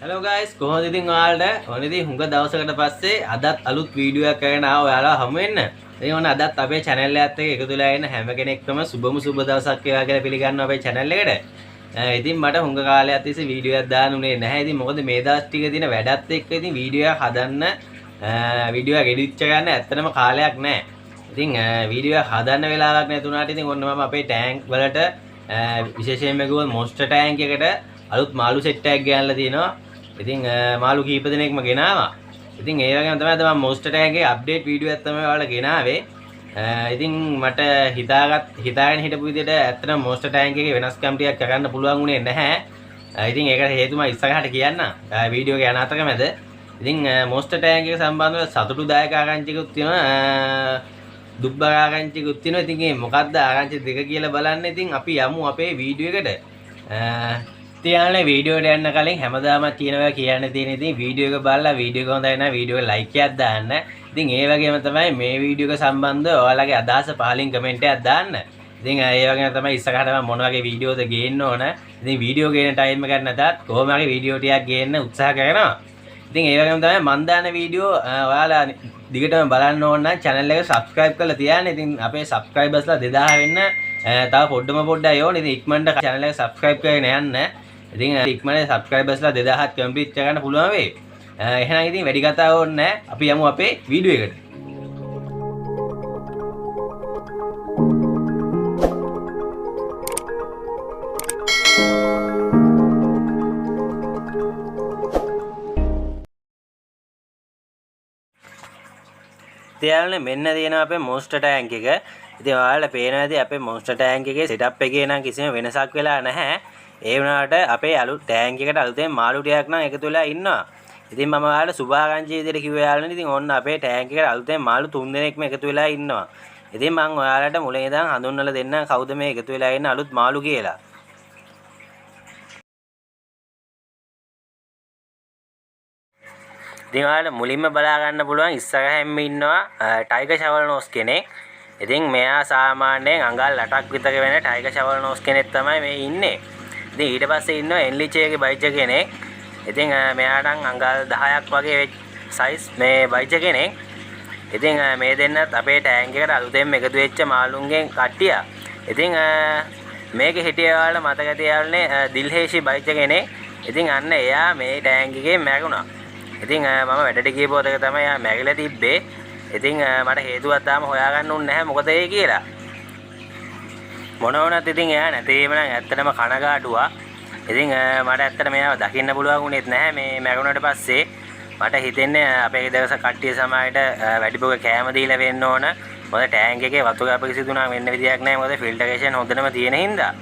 Hello guys, කොහොමද ඉතින් ඔයාලට? ඔන්න ඉතින් හුඟ දවසකට පස්සේ අදත් අලුත් වීඩියෝ එකක් කරගෙන ආවා ඔයාලා හමු වෙන්න. ඉතින් ඔන්න අදත් අපේ channel එකත් එක්ක එකතු වෙලා ඉන්න හැම කෙනෙක්ටම සුබම සුබ දවසක් වේවා කියලා පිළිගන්නවා අපේ channel එකට. ඉතින් මට හුඟ කාලයක් තිස්සේ වීඩියෝ එකක් දාන්න උනේ නැහැ. ඉතින් මොකද මේ දවස් ටික තියෙන වැඩත් එක්ක ඉතින් වීඩියෝ එකක් හදන්න වීඩියෝ එක එඩිට් කරන්න ඇත්තටම කාලයක් නැහැ. ඉතින් වීඩියෝ එක හදන්න වෙලාවක් නැතුණාට ඉතින් ඔන්න මම අපේ ටැංක් වලට විශේෂයෙන්ම ගිහුවොත් මොන්ස්ටර් ටැංක් එකට අලුත් මාළු සෙට් එකක් ගෑනලා තියෙනවා. ඉතින් මාළු කීප දෙනෙක්ම ගෙනාවා. ඉතින් ඒ වගේම තමයි මම මොන්ස්ටර් ටැංක් එකේ අප්ඩේට් වීඩියෝ එකක් තමයි ඔයාලට ගෙනාවේ. ඉතින් මට හිතාගෙන හිටපු විදිහට ඇත්තටම මොන්ස්ටර් ටැංක් එකේ වෙනස්කම් ටිකක් කරන්න පුළුවන් වුණේ නැහැ. ඉතින් ඒකට හේතුව මම ඉස්සරහට කියන්න. වීඩියෝ එක යන අතරමැද ඉතින් මොන්ස්ටර් ටැංක් එක සම්බන්ධව සතුටුදායක ආරංචිකුත් තියෙනවා. දුක්බර ආරංචිකුත් තියෙනවා. ඉතින් මේ මොකද්ද ආරංචි දෙක කියලා බලන්න. ඉතින් අපි යමු අපේ වීඩියෝ එකට. තියානේ වීඩියෝ එකට යන්න කලින් හැමදාම කියනවා කියන්න තියෙන ඉතින් වීඩියෝ එක බලලා වීඩියෝ එක හොඳයි නම් වීඩියෝ එක ලයික් එකක් දාන්න. ඉතින් ඒ වගේම තමයි මේ වීඩියෝ එක සම්බන්ධව ඔයාලගේ අදහස පහලින් කමෙන්ට් එකක් දාන්න. ඉතින් ඒ වගේම තමයි ඉස්සරහට මම මොන වගේ වීඩියෝද ගේන්න ඕන. ඉතින් වීඩියෝ ගේන ටයිම් එක නැතත් කොහොම හරි වීඩියෝ ටිකක් ගේන්න උත්සාහ කරනවා. ඉතින් ඒ වගේම තමයි මම දාන වීඩියෝ ඔයාලා දිගටම බලන්න ඕන නම් channel එක subscribe කරලා තියාන්න. ඉතින් අපේ subscribersලා 2000 වෙන්න තව පොඩ්ඩයි ඕනේ. ඉතින් ඉක්මනට channel එක subscribe කරගෙන යන්න. ඉතින් ඉක්මනට subscribersලා 2000ක් කම්ප්ලීට් කරගන්න පුළුවන් වෙයි. එහෙනම් ඉතින් වැඩි කතා ඕනේ නැහැ. අපි යමු අපේ වීඩියෝ එකට. තියාලනේ මෙන්න තියෙනවා අපේ මොන්ස්ටර් ටැංක් එක. ඉතින් ඔයාලට පේනවා ඇති අපේ මොන්ස්ටර් ටැංක් එකේ setup එකේ නම් කිසිම වෙනසක් වෙලා නැහැ. ඒ වුණාට අපේ අලුත් ටැංක් එකට අලුතෙන් මාළු ටිකක් නම් එකතු වෙලා ඉන්නවා. ඉතින් මම ඔයාලට සුභාකාංක්ෂි විදිහට කිව්වා යාළුවනේ. ඉතින් ඔන්න අපේ ටැංක් එකට අලුතෙන් මාළු 3 දෙනෙක්ම එකතු වෙලා ඉන්නවා. ඉතින් මම ඔයාලට මුලින් ඉඳන් හඳුන්වලා දෙන්න කවුද මේ එකතු වෙලා ඉන්න අලුත් මාළු කියලා. ඉතින් ඔයාලට මුලින්ම බලා ගන්න පුළුවන් ඉස්සරහින්ම ඉන්නවා ටයිගර් ෂවල් නෝස් කෙනෙක්. ඉතින් මෙයා සාමාන්‍යයෙන් අඟල් 8ක් විතර වෙන ටයිගර් ෂවල් නෝස් කෙනෙක් තමයි මේ ඉන්නේ. ඉතින් ඊට පස්සේ ඉන්නවා එන්ලිචේගේ බයිචර් කෙනෙක්. ඉතින් මෙයාට අඟල් 10ක් වගේ සයිස් මේ බයිචර් කෙනෙක්. ඉතින් මේ දෙන්නත් අපේ ටැංක් එකට අලුතෙන් එකතු වෙච්ච මාළුන්ගෙන් කට්ටිය. ඉතින් මේකේ හිටිය ඔයාලා මතක තියාගන්නේ දිල්හේෂි බයිචර් කෙනෙක්. ඉතින් අන්න එයා මේ ටැංක් එකේ මැරුණා. ඉතින් මම වැඩට ගියපු එක තමයි එයා මැරිලා තිබ්බේ. ඉතින් මට හේතුවක් තාම හොයාගන්න උන්නේ නැහැ මොකද ඒ කියලා. මොන වුණත් ඉතින් එයා නැතේම නම් ඇත්තටම කනගාටුවා. ඉතින් මට ඇත්තට මේව දකින්න පුළුවන් වුණෙත් නැහැ මේ මැරුණාට පස්සේ. මට හිතෙන්නේ අපේ දවස කට්ටිය සමායට වැඩිපුර කෑම දීලා වෙන්න ඕන. මොකද ටැංක් එකේ වතුර අපිරිසිදුනා වෙන්න විදියක් නැහැ. මොකද ෆිල්ටරේෂන් හොඳටම තියෙන හින්දා.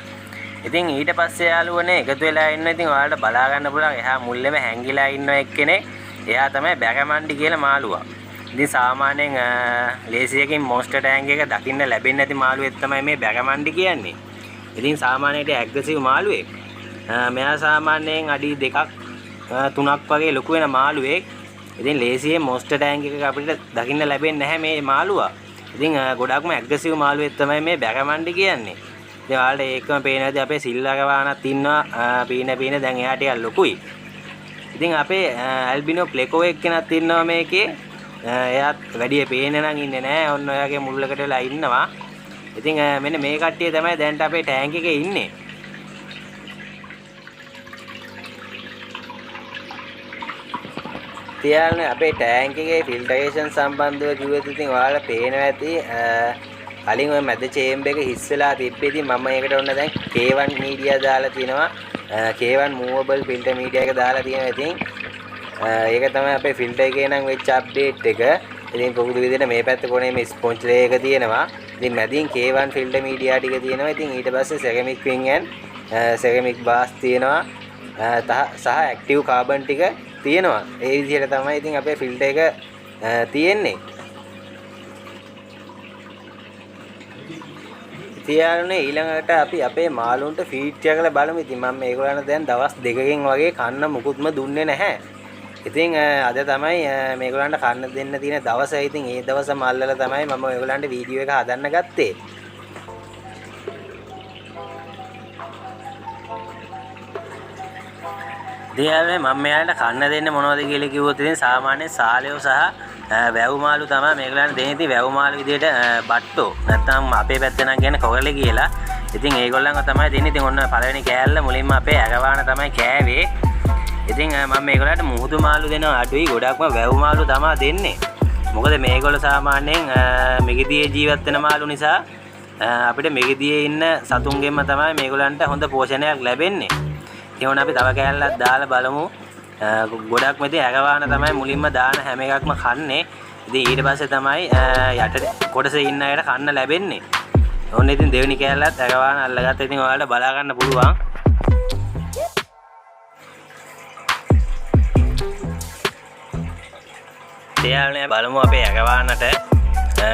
ඉතින් ඊට පස්සේ යාළුවනේ එකතු වෙලා ඉන්න ඉතින් ඔයාලට බලා ගන්න පුළුවන් එහා මුල්ලෙම හැංගිලා ඉන්න එක්කෙනෙක්. එයා තමයි බැරමන්ඩි කියලා මාළුවා. ඉතින් සාමාන්‍යයෙන් ලේසියකින් මොන්ස්ටර් ටැංක් එක දකින්න ලැබෙන්නේ නැති මාළුවෙක් තමයි මේ බැරමන්ඩි කියන්නේ. ඉතින් සාමාන්‍යයෙන් ඇග්‍රසිව් මාළුවෙක්. මෙයා සාමාන්‍යයෙන් අඩි 2ක් 3ක් වගේ ලොකු වෙන මාළුවෙක්. ඉතින් ලේසියෙන් මොන්ස්ටර් ටැංක් එකක අපිට දකින්න ලැබෙන්නේ නැහැ මේ මාළුවා. ඉතින් ගොඩක්ම ඇග්‍රසිව් මාළුවෙක් තමයි මේ බැරමන්ඩි කියන්නේ. ඉතින් ඔයාලට ඒකම පේනවාද අපේ සිල්වරවානත් ඉන්නවා පීන දැන් එයා ටිකක් ලොකුයි. ඉතින් අපේ ඇල්බිනෝ ප්ලෙකෝ එක්කෙනත් ඉන්නවා මේකේ. එයාත් වැඩි පේන්නේ නම් ඉන්නේ නැහැ. ඔන්න ඔයාගේ මුල්ලකට වෙලා ඉන්නවා. ඉතින් මෙන්න මේ කට්ටිය තමයි දැන්ට අපේ ටැංක් එකේ ඉන්නේ. තියාලනේ අපේ ටැංක් එකේ ෆිල්ටරේෂන් සම්බන්ධව කිව්වොත් ඉතින් ඔයාලා පේනවා ඇති කලින් ඔය මැද චේම්බර් එක හිස් වෙලා තිබ්බේ. ඉතින් මම ඒකට ඔන්න දැන් K1 මීඩියා දාලා තිනවා. K1 movable filter media එක දාලා තියෙනවා. ඉතින් ඒක තමයි අපේ ෆිල්ටර් එකේ නම් වෙච්ච අප්ඩේට් එක. ඉතින් පොකුදු විදිහට මේ පැත්ත කොනේ මේ ස්පොන්ජ් ලේ එක තියෙනවා. ඉතින් මැදින් K1 filter media ටික තියෙනවා. ඉතින් ඊට පස්සේ ceramic ring and ceramic bars තියෙනවා. සහ active carbon ටික තියෙනවා. ඒ විදිහට තමයි ඉතින් අපේ ෆිල්ටර් එක තියෙන්නේ. තියාලනේ ඊළඟට අපි අපේ මාළුන්ට ෆීඩ් කරලා බලමු. ඉතින් මම මේගොල්ලන්ට දැන් දවස් 2කින් වගේ කන්න මුකුත්ම දුන්නේ නැහැ. ඉතින් අද තමයි මේගොල්ලන්ට කන්න දෙන්න තියෙන දවස. ඉතින් ඒ දවස මල්ලලා තමයි මම ඔයගොල්ලන්ට වීඩියෝ එක හදන්න ගත්තේ. ඉතින් යාළුවනේ මම මෙයාලට කන්න දෙන්නේ මොනවද කියලා කිව්වොත් ඉතින් සාමාන්‍යයෙන් සාලයෝ සහ වැව් මාළු තමයි මේගොල්ලන්ට දෙන්නේ. ඉතින් වැව් මාළු විදියට බට්ටෝ නැත්නම් අපේ පැත්තේ නම් කියන්නේ කොගලේ කියලා. ඉතින් ඒගොල්ලන්ව තමයි දෙන්නේ. ඉතින් ඔන්න පළවෙනි කෑල්ල මුලින්ම අපේ ඇගවාන තමයි කෑවේ. ඉතින් මම මේගොල්ලන්ට මුහුදු මාළු දෙනවා අඩුයි. ගොඩක්ම වැව් මාළු තමයි දෙන්නේ. මොකද මේගොල්ලෝ සාමාන්‍යයෙන් මිගිදියේ ජීවත් වෙන මාළු නිසා අපිට මිගිදියේ ඉන්න සතුන්ගෙන්ම තමයි මේගොල්ලන්ට හොඳ පෝෂණයක් ලැබෙන්නේ. ඉතින් ඕන අපි තව කෑල්ලක් දාලා බලමු. ගොඩක්ම ඉතින් ඇගවාන තමයි මුලින්ම දාන හැම එකක්ම කන්නේ. ඉතින් ඊට පස්සේ තමයි යට කොටසේ ඉන්න අයට කන්න ලැබෙන්නේ. ඕන්න ඉතින් දෙවෙනි කෑල්ලත් ඇගවාන අල්ලගත්තා. ඉතින් ඔයාලට බලා ගන්න පුළුවන්. එයාලනේ බලමු අපේ ඇගවානට.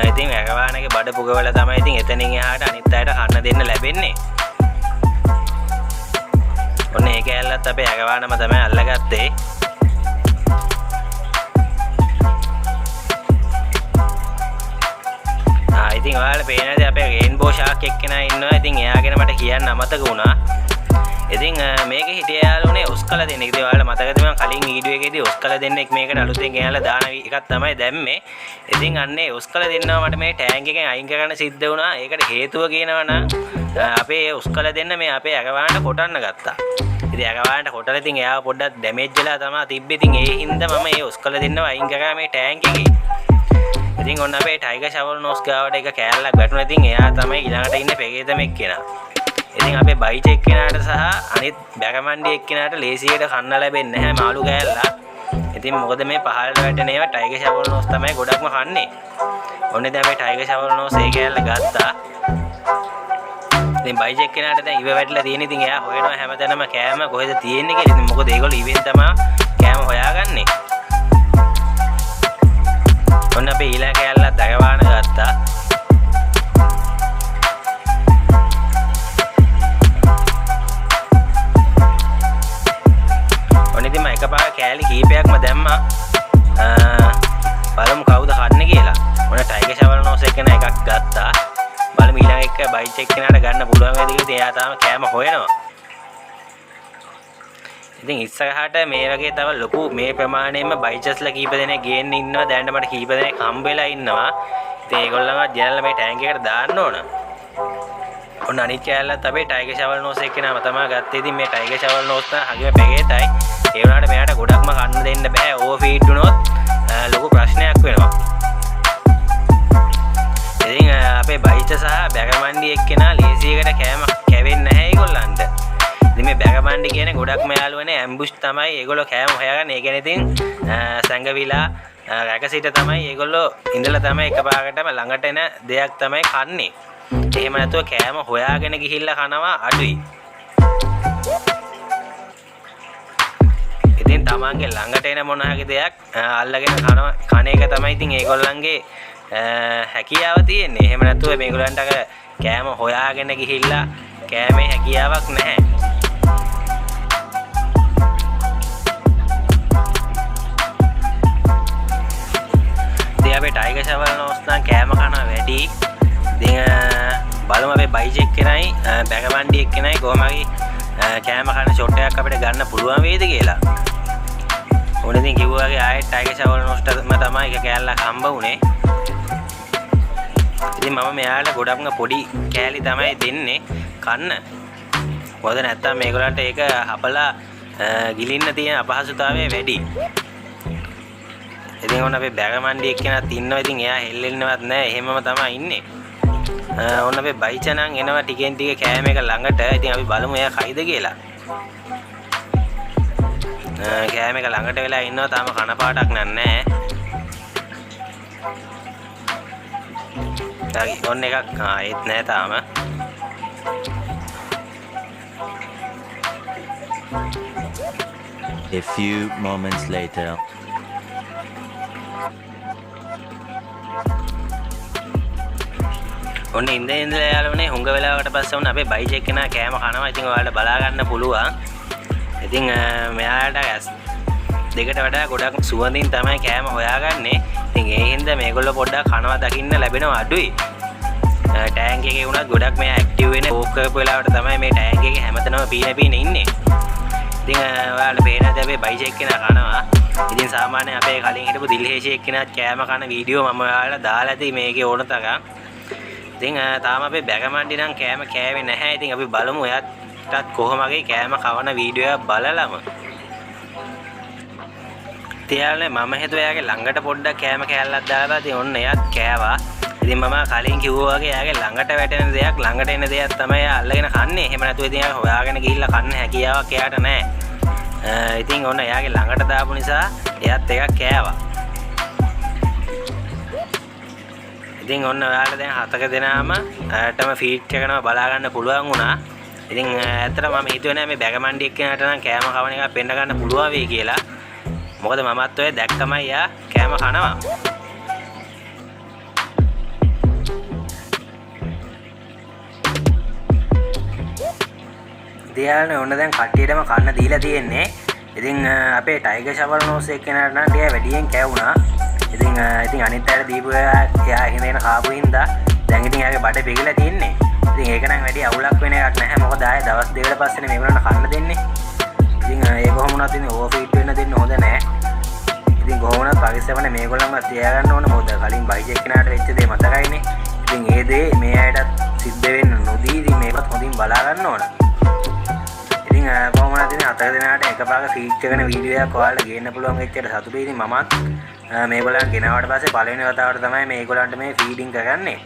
ඉතින් ඇගවානගේ බඩ පුගවල තමයි ඉතින් එතනින් එහාට අනිත් අයට කන්න දෙන්න ලැබෙන්නේ. ඔන්න ඒ කෑල්ලත් අපේ ඇගවානම තමයි අල්ලගත්තේ. ඉතින් ඔයාලට පේනද අපේ රේන්බෝ ෂාක් එක්කෙනා ඉන්නවා. ඉතින් එයා ගැන මට කියන්න අමතක වුණා. ඉතින් මේකේ හිටිය යාළුවනේ ඔස්කල දෙන්න. ඉතින් ඔයාලට මතකද මම කලින් වීඩියෝ එකේදී ඔස්කල දෙන්නෙක් මේකට අලුතෙන් ගෙනල්ලා දාන එකක් තමයි දැම්මේ. ඉතින් අන්නේ ඔස්කල දෙන්නව මට මේ ටැංක් එකෙන් අයින් කරන්න සිද්ධ වුණා. ඒකට හේතුව කියනවා නම් අපේ ඔස්කල දෙන්න මේ අපේ ඇගවානට කොටන්න ගත්තා. ඉතින් ඇගවානට කොටලා ඉතින් එයාව පොඩ්ඩක් ඩැමේජ් වෙලා තමයි තිබ්බේ. ඉතින් ඒ හින්දා මම මේ ඔස්කල දෙන්නව අයින් කරා මේ ටැංක් එකේ. ඉතින් ඔන්න අපේ ටයිගර් ෂවල් නෝස් ගාවට එක කෑල්ලක් වැටුණා. ඉතින් එයා තමයි ඊළඟට ඉන්නේ පෙරේතමෙක් කෙනා. ඉතින් අපේ බයිච් එක්කෙනාට සහ අනිත් බැගමන්ඩි එක්කෙනාට ලේසියට කන්න ලැබෙන්නේ නැහැ මාළු කෑල්ලක්. ඉතින් මොකද මේ පහළට වැටෙන ඒවා ටයිගර් ෂවල් නෝස් තමයි ගොඩක්ම කන්නේ. ඔන්න දැන් අපි ටයිගර් ෂවල් නෝස් ඒ කෑල්ල ගත්තා. ඉතින් බයිච් එක්කෙනාට දැන් ඉව වැටලා තියෙන. ඉතින් එයා හොයනවා හැමතැනම කෑම කොහෙද තියෙන්නේ කියලා. ඉතින් මොකද ඒගොල්ලෝ ඉවෙන් තමයි කෑම හොයාගන්නේ. ඔන්න අපි ඊළඟ කෑල්ලත් ඇගවාන ගත්තා. ඔන්න ඉතින් මම එකපාර කෑලි කීපයක්ම දැම්මා. බලමු කවුද කන්නේ කියලා. ඔන්න ටයිගර් ෂවල් නෝස් එකන එකක් ගත්තා. බලමු ඊළඟ එක බයිච් එක්කෙනාට ගන්න පුළුවන් වේද කියලා. එයා තාම කෑම හොයනවා. ඉතින් ඉස්සරහට මේ වගේ තව ලොකු මේ ප්‍රමාණයෙන්ම බයිචස්ලා කීප දෙනෙක් ගේන්න ඉන්නවා. දැනට මට කීප දෙනෙක් හම්බ වෙලා ඉන්නවා. ඉතින් ඒගොල්ලන්ව ගෙනල්ලා මේ ටැංක් එකට දාන්න ඕන. ඔන්න අනිත් කෑල්ලත් අපේ ටයිගර් ෂවල් නෝස් එක්කෙනාම තමයි ගත්තේ. ඉතින් මේ ටයිගර් ෂවල් නෝස් තමයි හගිම පෙරේතයි. ඒ වුණාට මෙයාට ගොඩක්ම කන්න දෙන්න බෑ. ඕවර් ෆීඩ් වුණොත් ලොකු ප්‍රශ්නයක් වෙනවා. ඉතින් අපේ බයිච සහ බැගමන්ඩි එක්කෙනා ලේසියකට කෑම කැවෙන්නේ නැහැ ඒගොල්ලන්ට. ඉතින් මේ බැගමන්ඩි කියන්නේ ගොඩක්ම යාළුවනේ ඇම්බුෂ් තමයි ඒගොල්ලෝ කෑම හොයාගන්නේ. ඒ කියන්නේ ඉතින් සංගවිලා රැකසිට තමයි ඒගොල්ලෝ ඉඳලා තමයි එකපාරටම ළඟට එන දෙයක් තමයි කන්නේ. එහෙම නැතුව කෑම හොයාගෙන ගිහිල්ලා කනවා අඩුයි. ඉතින් තමන්ගේ ළඟට එන මොන හරි දෙයක් අල්ලගෙන කන එක තමයි ඉතින් ඒගොල්ලන්ගේ හැකියාව තියෙන්නේ. එහෙම නැතුව මේගොල්ලන්ට කෑම හොයාගෙන ගිහිල්ලා කෑමේ හැකියාවක් නැහැ. ඉතින් අපේ ටයිගර් ෂවල් නෝස් නම් කෑම කන වැඩි. ඉතින් බලමු අපේ බයිච් එක්කෙනයි බැගමන්ඩි එක්කෙනයි කොහොම හරි කෑම කන ෂොට් එකක් අපිට ගන්න පුළුවන් වේද කියලා. ඕන ඉතින් කිව්වා වගේ ආයෙත් ටයිගර් ෂවල් නෝස්ටම තමයි එක කෑල්ලක් හම්බ වුනේ. ඉතින් මම මෙයාට ගොඩක්ම පොඩි කෑලි තමයි දෙන්නේ කන්න. මොකද නැත්තම් මේගොල්ලන්ට ඒක හපලා ගිලින්න තියෙන අපහසුතාවය වැඩි. ඉතින් ඔන්න අපේ බැගමන්ඩි එක්කෙනාත් ඉන්නවා. ඉතින් එයා හෙල්ලෙන්නවත් නැහැ. එහෙමම තමයි ඉන්නේ. ඔන්න අපේ බයිච නම් එනවා ටිකෙන් ටික කෑම එක ළඟට. ඉතින් අපි බලමු එයා කයිද කියලා. කෑම එක ළඟට වෙලා ඉන්නවා. තාම කන පාටක් නැහැ. හරි ඔන්න එකක් ආයෙත් නැහැ තාම. A few moments later. ඔන්න ඉඳලා යාළුවනේ හුඟ වෙලාවකට පස්සේ වුණ අපේ බයිච් එක්කෙනා කෑම කනවා. ඉතින් ඔයාලට බලා ගන්න පුළුවන්. ඉතින් මෙයාට ඇස් දෙකට වඩා ගොඩක් සුවඳින් තමයි කෑම හොයාගන්නේ. ඉතින් ඒ හින්දා මේගොල්ලෝ පොඩ්ඩක් කනවා දකින්න ලැබෙනවා අඩුයි. ටැංක් එකේ වුණත් ගොඩක් මෙයා ඇක්ටිව් වෙන්නේ ඕක් කරපු වෙලාවට තමයි මේ ටැංක් එකේ හැමතැනම පීන ඉන්නේ. ඉතින් ඔයාලට පේන ඇති අපේ බයිසෙක් කෙනා කනවා. ඉතින් සාමාන්‍යයෙන් අපේ කලින් හිටපු දිල්හේෂෙක් කෙනාත් කෑම කන වීඩියෝ මම ඔයාලට දාලා ඇති මේකේ ඕන තරම්. ඉතින් තාම අපේ බැගමණ්ඩි නම් කෑම කෑවේ නැහැ. ඉතින් අපි බලමු එයාටත් කොහොම වගේ කෑම කවන වීඩියෝ එකක් බලලම. තියාලනේ මම හිතුවා එයාගේ ළඟට පොඩ්ඩක් කෑම කෑල්ලක් දාලා ඉතින් ඔන්න එයාත් කෑවා. ඉතින් මම කලින් කිව්වා වගේ එයාගේ ළඟට වැටෙන දෙයක් ළඟට එන දෙයක් තමයි එයා අල්ලගෙන කන්නේ. එහෙම නැතුව ඉතින් එයා හොයාගෙන ගිහිල්ලා කන්න හැකියාවක් එයාට නැහැ. ඉතින් ඔන්න එයාගේ ළඟට දාපු නිසා එයාත් එකක් කෑවා. ඉතින් ඔන්න ඔයාලා දැන් හතක දෙනාම ඇත්තම ෆීඩ් කරනවා බලා ගන්න පුළුවන් වුණා. ඉතින් ඇත්තටම මම හිතුවේ නෑ මේ බැගමණ්ඩි එක්කෙනාට නම් කෑම කවන එක පෙන්න ගන්න පුළුවන් වෙයි කියලා. මොකද මමත් ඔය දැක්කමයි යා කෑම කනවා. ඉතින් ඔන්න දැන් කට්ටියටම කන්න දීලා තියෙන්නේ. ඉතින් අපේ ටයිගර් ෂවල් නෝස් එක්කෙනාට නම් ටිකක් වැඩියෙන් කෑවුණා. ඉතින් අනිත් අයට දීපු එයා හිමේන කාපු හින්දා දැන් ඉතින් එයාගේ බඩ පිගිලා තියෙන්නේ. ඉතින් ඒක නම් වැඩි අවුලක් වෙන එකක් නැහැ. මොකද ආයේ දවස් දෙකකට පස්සේනේ මේගොල්ලන්ට කන්න දෙන්නේ. ඉතින් ඒක කොහොම වුණත් ඉතින් ඕවර් ෆීඩ් වෙන්න දෙන්න හොඳ නැහැ. ඉතින් කොහොම වුණත් පරිස්සමනේ මේගොල්ලන්ම තියාගන්න ඕන. මොකද කලින් බයිජෙක් කෙනාට වෙච්ච දේ මතකයිනේ. ඉතින් ඒ දේ මේ අයටත් සිද්ධ වෙන්න නොදී ඉතින් මේකත් හොඳින් බලා ගන්න ඕන. ඉතින් කොහොම වුණත් ඉතින් හතර දෙනාට එකපාරක ෆීඩ් කරන වීඩියෝ එකක් ඔයාලට ගේන්න පුළුවන් වෙච්චට සතුටුයි. ඉතින් මමත් මේගොල්ලන් ගෙනාවට පස්සේ පළවෙනි වතාවට තමයි මේගොල්ලන්ට මේ ෆීඩින් කරන්නේ.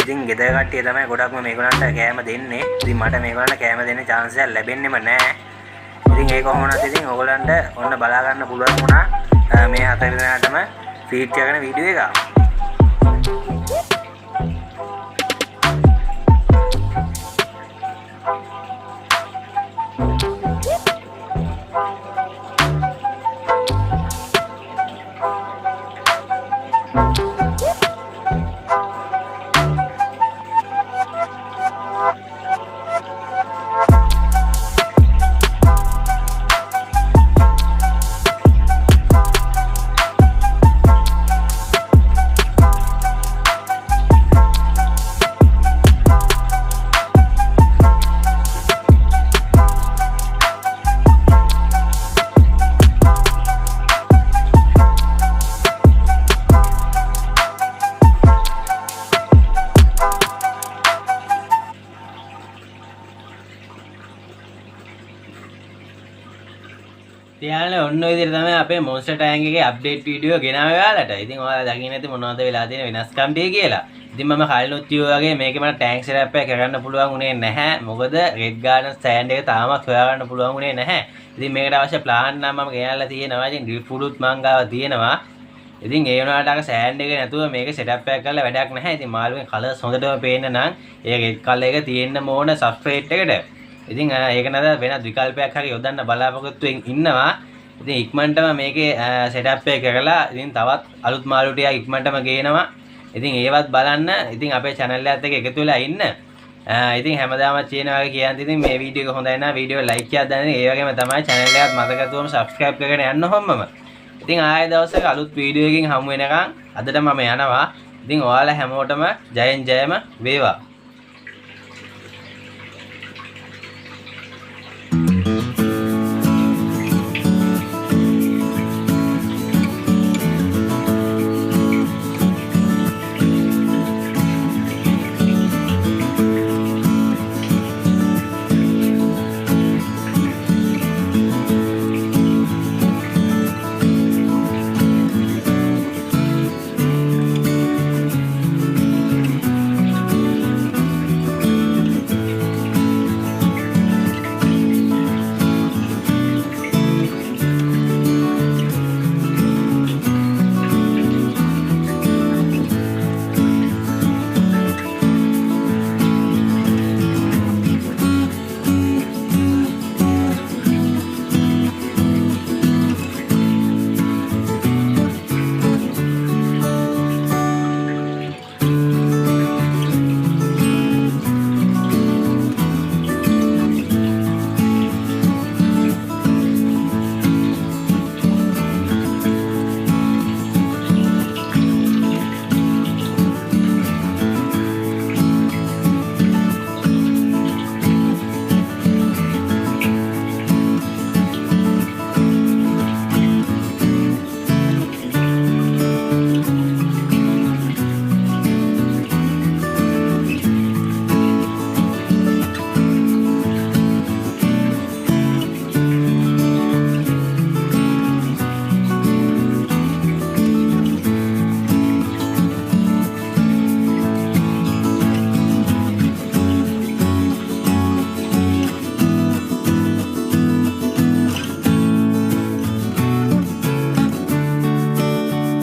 ඉතින් ගෙදර කට්ටිය තමයි ගොඩක්ම මේගොල්ලන්ට කෑම දෙන්නේ. ඉතින් මට මේගොල්ලන්ට කෑම දෙන්න chance එකක් ලැබෙන්නෙම නැහැ. ඉතින් ඒක කොහොම වුණත් ඉතින් ඕගොල්ලන්ට ඔන්න බලා ගන්න පුළුවන් වුණා මේ හතර දෙනාටම ෆීඩ් කරන වීඩියෝ එක. තියාලනේ ඔන්න ඔය විදිහට තමයි අපේ මොන්ස්ටර් ටැංක් එකේ අප්ඩේට් වීඩියෝ ගෙනාවේ ඔයාලට. ඉතින් ඔයාලා දකින්න ඇති මොනවද වෙලා තියෙන වෙනස්කම් ටික කියලා. ඉතින් මම කලිනුත් කිව්වා වගේ මේකේ මට ටැංක් සෙටප් එක කරන්න පුළුවන් උනේ නැහැ. මොකද රෙඩ් ගාඩන් ස්ටෑන්ඩ් එක තාමත් හොයාගන්න පුළුවන් උනේ නැහැ. ඉතින් මේකට අවශ්‍ය ප්ලාන් නම් මම ගෙනල්ලා තියෙනවා. ඉතින් ඩ්‍රිප් ෆුඩුත් මං ගාව තියෙනවා. ඉතින් ඒ වුණාට අර සෑන්ඩ් එක නැතුව මේක සෙටප් එකක් කරලා වැඩක් නැහැ. ඉතින් මාළුවේ කලර්ස් හොඳටම පේන්න නම් ඒ රෙඩ් කලර් එක තියෙන්න ඕන සබ්ස්ට්‍රේට් එකට. ඉතින් ඒක නේද වෙනත් විකල්පයක් හරි යොදන්න බලාපොරොත්තු ඉන්නවා. ඉතින් ඉක්මනටම මේකේ සෙටප් එක කරලා ඉතින් තවත් අලුත් මාළු ටිකක් ඉක්මනටම ගේනවා. ඉතින් ඒවත් බලන්න ඉතින් අපේ channel එකත් එක්ක එකතු වෙලා ඉන්න. ඉතින් හැමදාම කියන වගේ කියන්නේ ඉතින් මේ වීඩියෝ එක හොඳයි නම් වීඩියෝ ලයික් එකක් දාන්න. ඒ වගේම තමයි channel එකත් මතකතුවම subscribe කරගෙන යන්න හැමෝම. ඉතින් ආයෙ දවසක අලුත් වීඩියෝ එකකින් හමු වෙනකන් අදට මම යනවා. ඉතින් ඔයාලා හැමෝටම ජයෙන් ජයම වේවා.